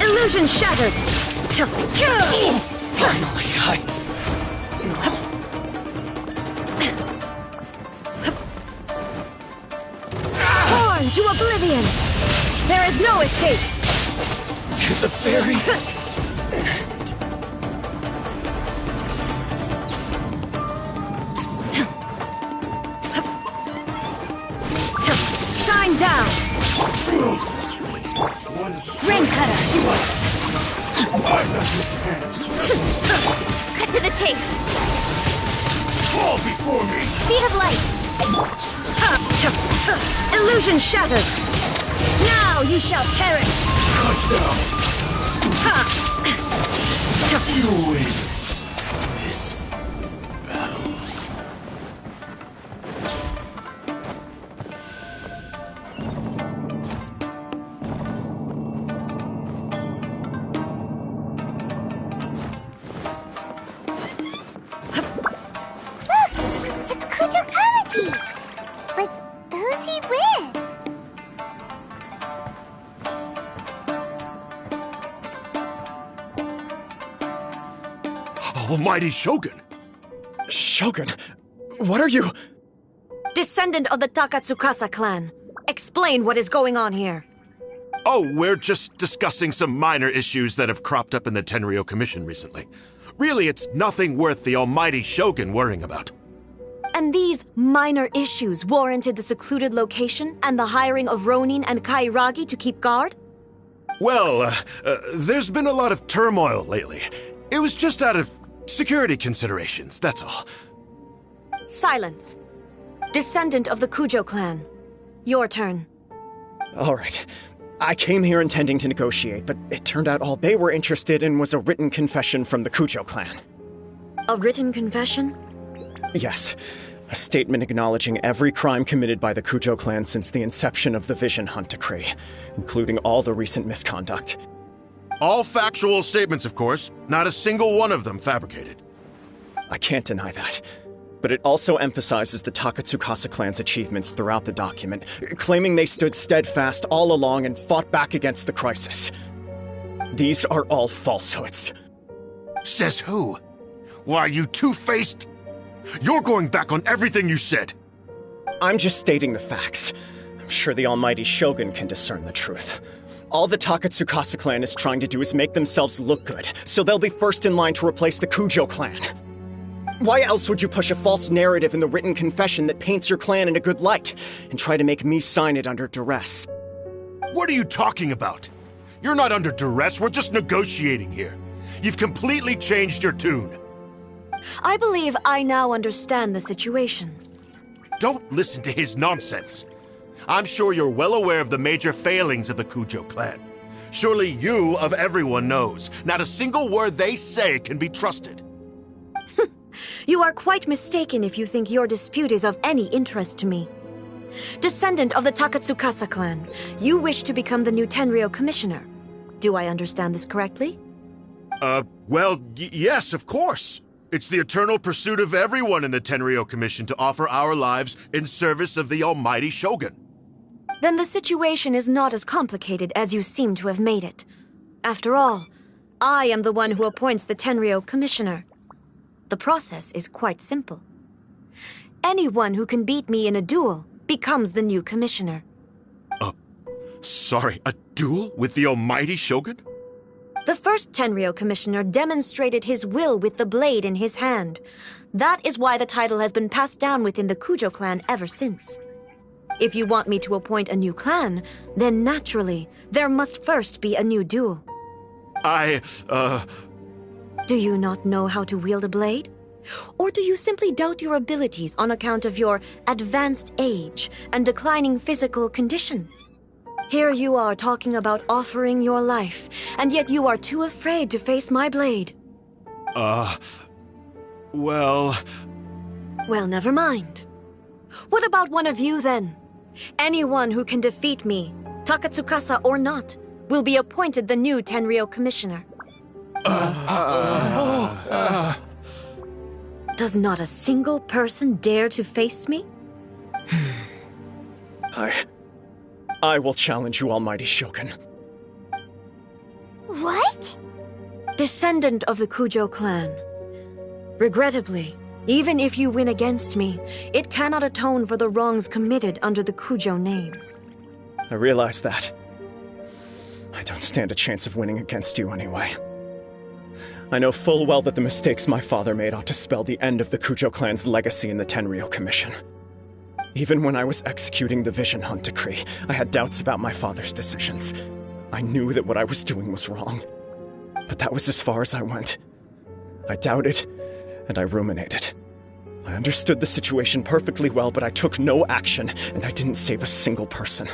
Illusion shattered! Finally, Torn to oblivion! There is no escape! To the ferry. Shine down! Rain cutter. Cut to the chase. Fall before me. Speed of light. Illusion shattered! Now you shall perish! Cut down. You win this battle. Look! It's Kujo Kamaji! But who's he with? Almighty Shogun! Shogun, what are you? Descendant of the Takatsukasa clan, explain what is going on here. Oh, we're just discussing some minor issues that have cropped up in the Tenryou Commission recently. Really, it's nothing worth the almighty Shogun worrying about. And these minor issues warranted the secluded location and the hiring of Ronin and Kairagi to keep guard? Well, there's been a lot of turmoil lately. It was just out of security considerations, that's all. Silence. Descendant of the Kujo clan. Your turn. All right. I came here intending to negotiate, but it turned out all they were interested in was a written confession from the Kujo clan. A written confession? Yes. A statement acknowledging every crime committed by the Kujo clan since the inception of the Vision Hunt Decree, including all the recent misconduct. All factual statements, of course. Not a single one of them fabricated. I can't deny that. But it also emphasizes the Takatsukasa clan's achievements throughout the document, claiming they stood steadfast all along and fought back against the crisis. These are all falsehoods. Says who? Why, you two-faced... You're going back on everything you said. I'm just stating the facts. I'm sure the almighty Shogun can discern the truth. All the Takatsukasa clan is trying to do is make themselves look good, so they'll be first in line to replace the Kujo clan. Why else would you push a false narrative in the written confession that paints your clan in a good light, and try to make me sign it under duress? What are you talking about? You're not under duress, we're just negotiating here. You've completely changed your tune. I believe I now understand the situation. Don't listen to his nonsense. I'm sure you're well aware of the major failings of the Kujo clan. Surely you, of everyone, knows not a single word they say can be trusted. You are quite mistaken if you think your dispute is of any interest to me. Descendant of the Takatsukasa clan, you wish to become the new Tenryou commissioner. Do I understand this correctly? Well, yes, of course. It's the eternal pursuit of everyone in the Tenryou Commission to offer our lives in service of the almighty Shogun. Then the situation is not as complicated as you seem to have made it. After all, I am the one who appoints the Tenryou commissioner. The process is quite simple. Anyone who can beat me in a duel becomes the new commissioner. Sorry, a duel with the almighty Shogun? The first Tenryou commissioner demonstrated his will with the blade in his hand. That is why the title has been passed down within the Kujo clan ever since. If you want me to appoint a new clan, then naturally, there must first be a new duel. Do you not know how to wield a blade? Or do you simply doubt your abilities on account of your advanced age and declining physical condition? Here you are talking about offering your life, and yet you are too afraid to face my blade. Well, never mind. What about one of you, then? Anyone who can defeat me, Takatsukasa or not, will be appointed the new Tenryou commissioner. Does not a single person dare to face me? I will challenge you, almighty Shogun. What? Descendant of the Kujo clan. Regrettably, even if you win against me, it cannot atone for the wrongs committed under the Kujo name. I realize that. I don't stand a chance of winning against you anyway. I know full well that the mistakes my father made ought to spell the end of the Kujo clan's legacy in the Tenryou Commission. Even when I was executing the Vision Hunt Decree, I had doubts about my father's decisions. I knew that what I was doing was wrong. But that was as far as I went. I doubted, and I ruminated. I understood the situation perfectly well, but I took no action, and I didn't save a single person.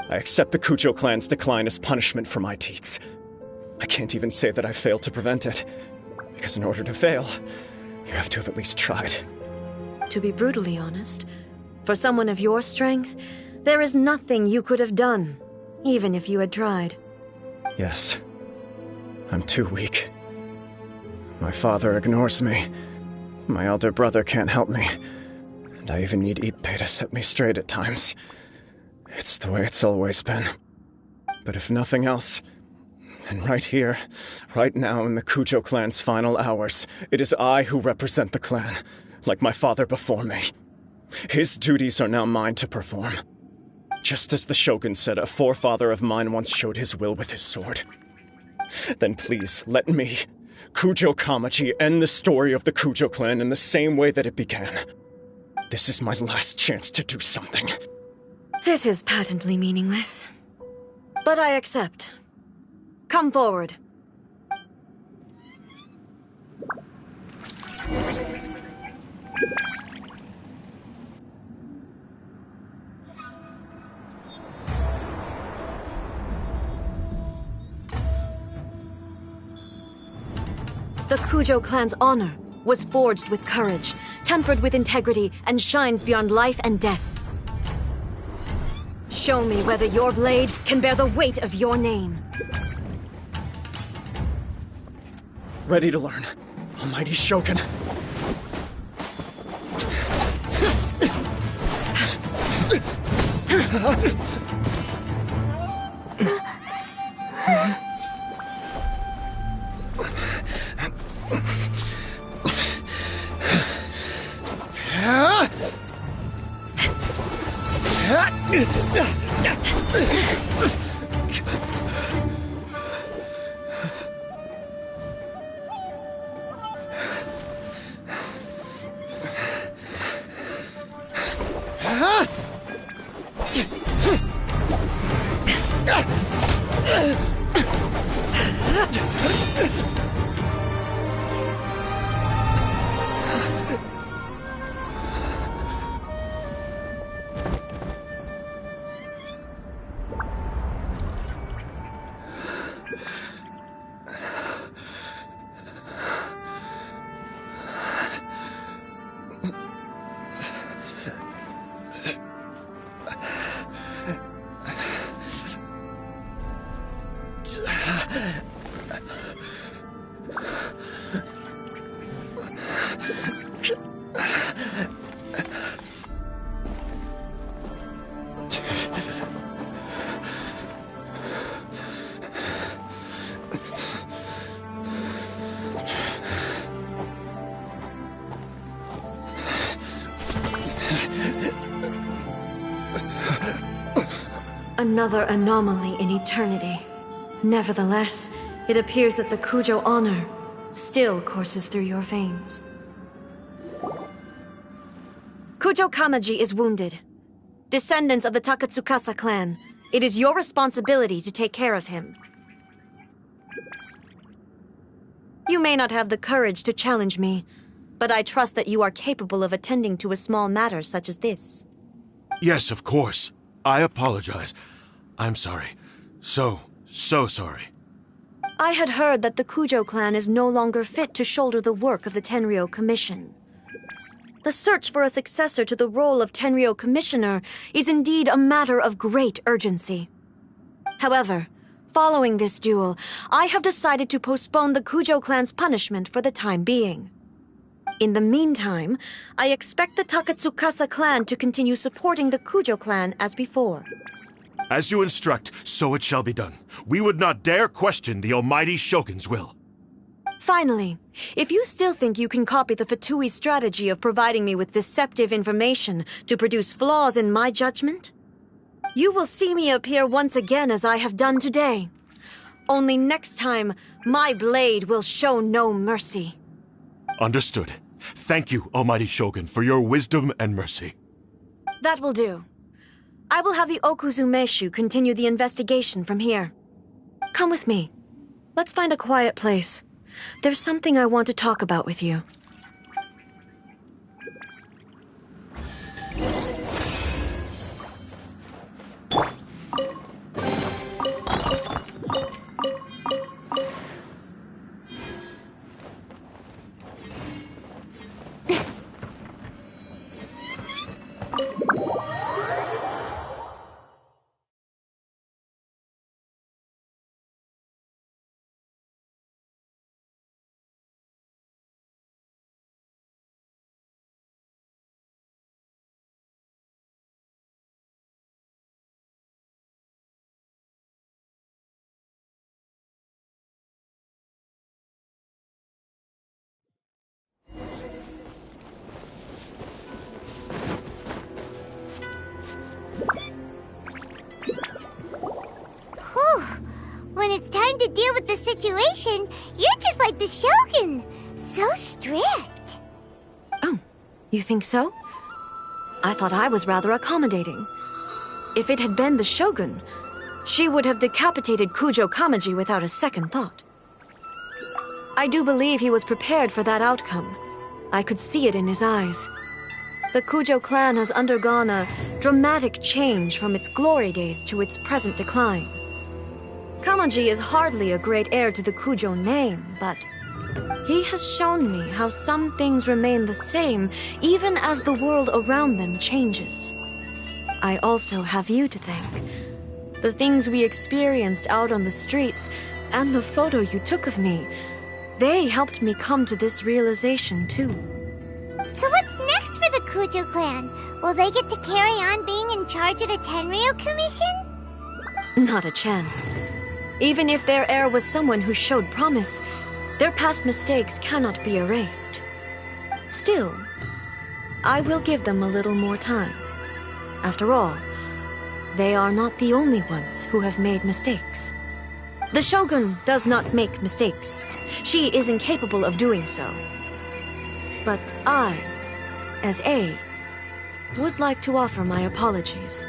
I accept the Kujo clan's decline as punishment for my deeds. I can't even say that I failed to prevent it, because in order to fail, you have to have at least tried. To be brutally honest, for someone of your strength, there is nothing you could have done, even if you had tried. Yes. I'm too weak. My father ignores me. My elder brother can't help me. And I even need Ippei to set me straight at times. It's the way it's always been. But if nothing else, then right here, right now in the Kujo clan's final hours, it is I who represent the clan, like my father before me. His duties are now mine to perform. Just as the Shogun said a forefather of mine once showed his will with his sword. Then please, let me, Kujo Kamachi, end the story of the Kujo clan in the same way that it began. This is my last chance to do something. This is patently meaningless. But I accept. Come forward. The Kujo clan's honor was forged with courage, tempered with integrity, and shines beyond life and death. Show me whether your blade can bear the weight of your name. Ready to learn, Almighty Shogun. Another anomaly in eternity. Nevertheless, it appears that the Kujo honor still courses through your veins. Kujo Kamaji is wounded. Descendants of the Takatsukasa clan, it is your responsibility to take care of him. You may not have the courage to challenge me, but I trust that you are capable of attending to a small matter such as this. Yes, of course. I apologize. I'm sorry. So sorry. I had heard that the Kujo clan is no longer fit to shoulder the work of the Tenryou Commission. The search for a successor to the role of Tenryou Commissioner is indeed a matter of great urgency. However, following this duel, I have decided to postpone the Kujo clan's punishment for the time being. In the meantime, I expect the Takatsukasa clan to continue supporting the Kujo clan as before. As you instruct, so it shall be done. We would not dare question the Almighty Shogun's will. Finally, if you still think you can copy the Fatui's strategy of providing me with deceptive information to produce flaws in my judgment, you will see me appear once again as I have done today. Only next time, my blade will show no mercy. Understood. Thank you, Almighty Shogun, for your wisdom and mercy. That will do. I will have the Okuzumeshu continue the investigation from here. Come with me. Let's find a quiet place. There's something I want to talk about with you. deal with the situation, you're just like the Shogun. So strict. Oh, you think so? I thought I was rather accommodating. If it had been the Shogun, she would have decapitated Kujo Kamaji without a second thought. I do believe he was prepared for that outcome. I could see it in his eyes. The Kujo clan has undergone a dramatic change from its glory days to its present decline. Kamaji is hardly a great heir to the Kujo name, but he has shown me how some things remain the same even as the world around them changes. I also have you to thank. The things we experienced out on the streets and the photo you took of me, they helped me come to this realization too. So what's next for the Kujo clan? Will they get to carry on being in charge of the Tenryou Commission? Not a chance. Even if their heir was someone who showed promise, their past mistakes cannot be erased. Still, I will give them a little more time. After all, they are not the only ones who have made mistakes. The Shogun does not make mistakes. She is incapable of doing so. But I, as A, would like to offer my apologies.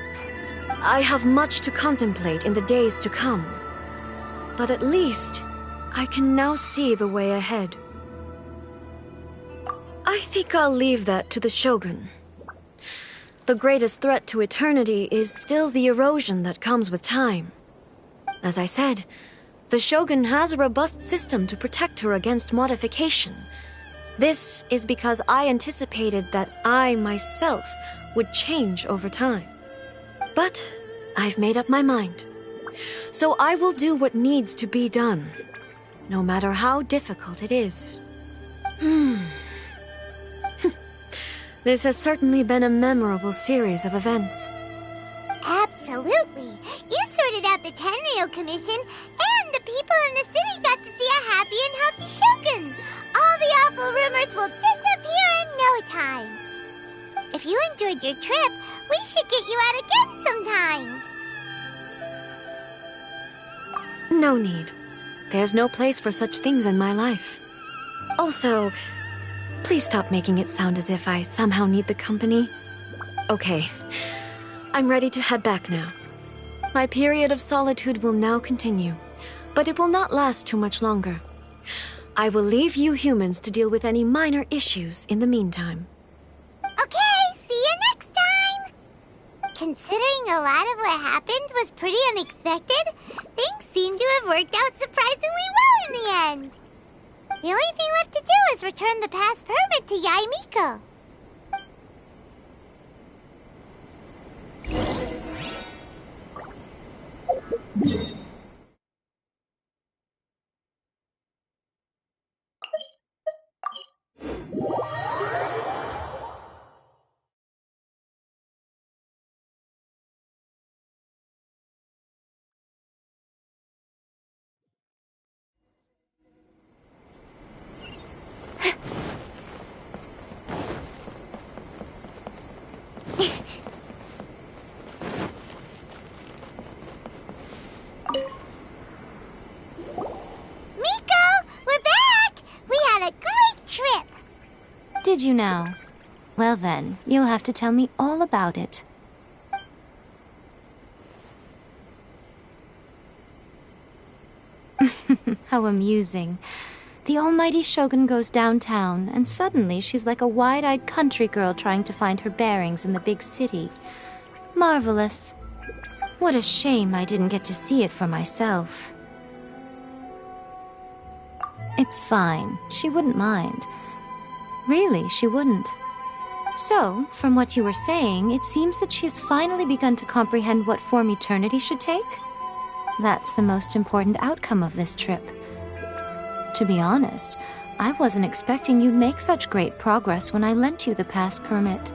I have much to contemplate in the days to come. But at least, I can now see the way ahead. I think I'll leave that to the Shogun. The greatest threat to eternity is still the erosion that comes with time. As I said, the Shogun has a robust system to protect her against modification. This is because I anticipated that I myself would change over time. But I've made up my mind. So I will do what needs to be done, no matter how difficult it is. This has certainly been a memorable series of events. Absolutely. You sorted out the Tenryou Commission, and the people in the city got to see a happy and healthy Shogun. All the awful rumors will disappear in no time. If you enjoyed your trip, we should get you out again sometime. No need. There's no place for such things in my life. Also, please stop making it sound as if I somehow need the company. Okay, I'm ready to head back now. My period of solitude will now continue, but it will not last too much longer. I will leave you humans to deal with any minor issues in the meantime. Okay, see you next time! Considering a lot of what happened was pretty unexpected, things seem to have worked out surprisingly well in the end. The only thing left to do is return the pass permit to Yaimiko. Did you now? Well then, you'll have to tell me all about it. How amusing. The almighty Shogun goes downtown, and suddenly she's like a wide-eyed country girl trying to find her bearings in the big city. Marvelous. What a shame I didn't get to see it for myself. It's fine. She wouldn't mind. Really, she wouldn't. So, from what you were saying, it seems that she has finally begun to comprehend what form eternity should take? That's the most important outcome of this trip. To be honest, I wasn't expecting you'd make such great progress when I lent you the pass permit.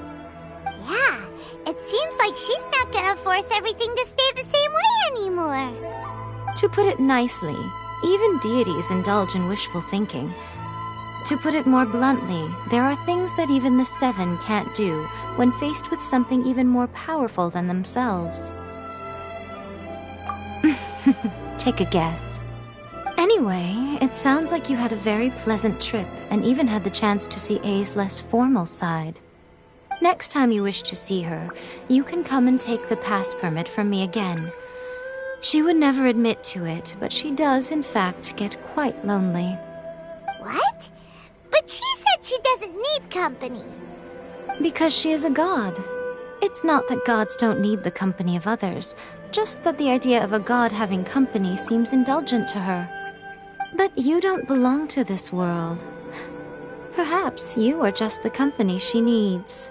Yeah, it seems like she's not gonna force everything to stay the same way anymore. To put it nicely, even deities indulge in wishful thinking. To put it more bluntly, there are things that even the Seven can't do when faced with something even more powerful than themselves. Take a guess. Anyway, it sounds like you had a very pleasant trip and even had the chance to see A's less formal side. Next time you wish to see her, you can come and take the pass permit from me again. She would never admit to it, but she does, in fact, get quite lonely. What? But she said she doesn't need company. Because she is a god. It's not that gods don't need the company of others, just that the idea of a god having company seems indulgent to her. But you don't belong to this world. Perhaps you are just the company she needs.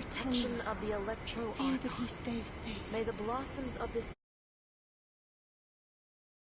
Protection of the electro. See that he stays safe. May the blossoms of this